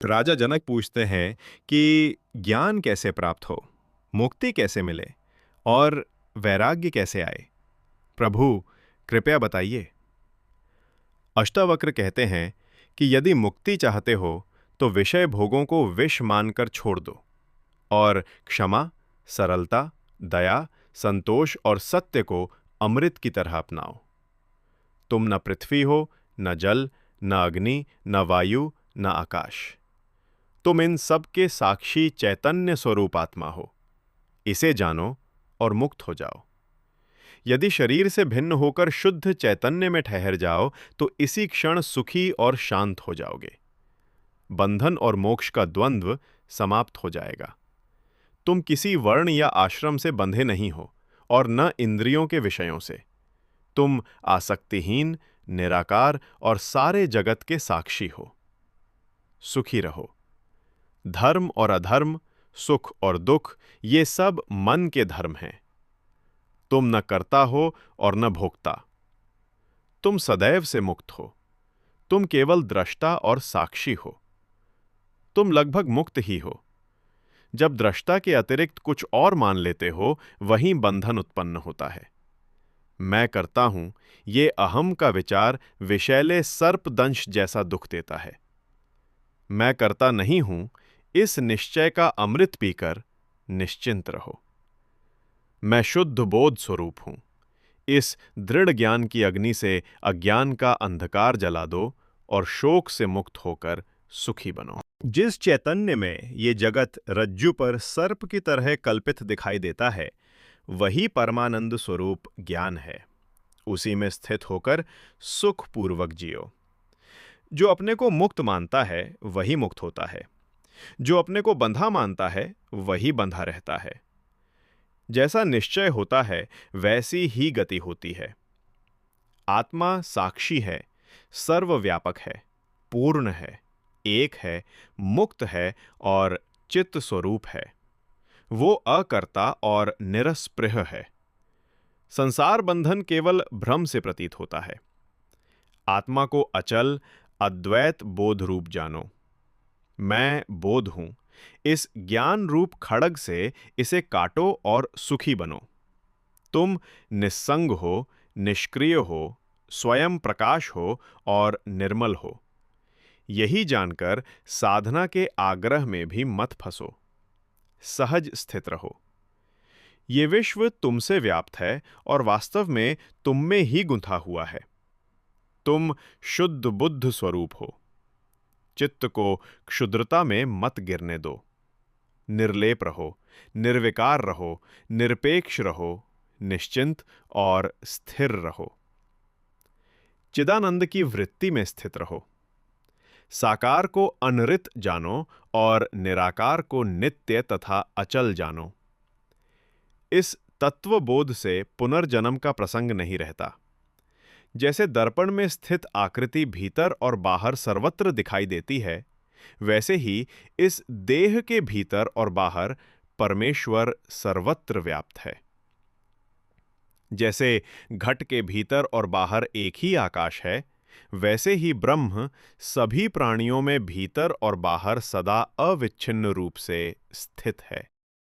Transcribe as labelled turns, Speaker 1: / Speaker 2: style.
Speaker 1: राजा जनक पूछते हैं कि ज्ञान कैसे प्राप्त हो, मुक्ति कैसे मिले और वैराग्य कैसे आए। प्रभु, कृपया बताइए। अष्टावक्र कहते हैं कि यदि मुक्ति चाहते हो तो विषय भोगों को विष मानकर छोड़ दो और क्षमा, सरलता, दया, संतोष और सत्य को अमृत की तरह अपनाओ। तुम न पृथ्वी हो, न जल, न अग्नि, न वायु, न आकाश। तुम इन सब के साक्षी चैतन्य स्वरूप आत्मा हो। इसे जानो और मुक्त हो जाओ। यदि शरीर से भिन्न होकर शुद्ध चैतन्य में ठहर जाओ तो इसी क्षण सुखी और शांत हो जाओगे। बंधन और मोक्ष का द्वंद्व समाप्त हो जाएगा। तुम किसी वर्ण या आश्रम से बंधे नहीं हो और न इंद्रियों के विषयों से। तुम आसक्तिहीन, निराकार और सारे जगत के साक्षी हो। सुखी रहो। धर्म और अधर्म, सुख और दुख, ये सब मन के धर्म हैं। तुम न करता हो और न भोगता। तुम सदैव से मुक्त हो। तुम केवल दृष्टा और साक्षी हो। तुम लगभग मुक्त ही हो। जब दृष्टा के अतिरिक्त कुछ और मान लेते हो, वहीं बंधन उत्पन्न होता है। मैं करता हूं, ये अहम का विचार विषैले सर्पदंश जैसा दुख देता है। मैं करता नहीं हूं, इस निश्चय का अमृत पीकर निश्चिंत रहो। मैं शुद्ध बोध स्वरूप हूं। इस दृढ़ ज्ञान की अग्नि से अज्ञान का अंधकार जला दो और शोक से मुक्त होकर सुखी बनो। जिस चैतन्य में ये जगत रज्जु पर सर्प की तरह कल्पित दिखाई देता है, वही परमानंद स्वरूप ज्ञान है। उसी में स्थित होकर सुखपूर्वक जियो। जो अपने को मुक्त मानता है वही मुक्त होता है। जो अपने को बंधा मानता है वही बंधा रहता है। जैसा निश्चय होता है वैसी ही गति होती है। आत्मा साक्षी है, सर्वव्यापक है, पूर्ण है, एक है, मुक्त है और चित्त स्वरूप है। वो अकर्ता और निरस्पृह है। संसार बंधन केवल भ्रम से प्रतीत होता है। आत्मा को अचल, अद्वैत बोध रूप जानो। मैं बोध हूं। इस ज्ञान रूप खड़ग से इसे काटो और सुखी बनो। तुम निस्संग हो, निष्क्रिय हो, स्वयं प्रकाश हो और निर्मल हो। यही जानकर साधना के आग्रह में भी मत फंसो। सहज स्थित रहो। ये विश्व तुमसे व्याप्त है और वास्तव में तुम में ही गुंथा हुआ है। तुम शुद्ध बुद्ध स्वरूप हो। चित्त को क्षुद्रता में मत गिरने दो। निर्लेप रहो, निर्विकार रहो, निरपेक्ष रहो, निश्चिंत और स्थिर रहो। चिदानंद की वृत्ति में स्थित रहो। साकार को अनृत जानो और निराकार को नित्य तथा अचल जानो। इस तत्वबोध से पुनर्जन्म का प्रसंग नहीं रहता। जैसे दर्पण में स्थित आकृति भीतर और बाहर सर्वत्र दिखाई देती है, वैसे ही इस देह के भीतर और बाहर परमेश्वर सर्वत्र व्याप्त है। जैसे घट के भीतर और बाहर एक ही आकाश है, वैसे ही ब्रह्म सभी प्राणियों में भीतर और बाहर सदा अविच्छिन्न रूप से स्थित है।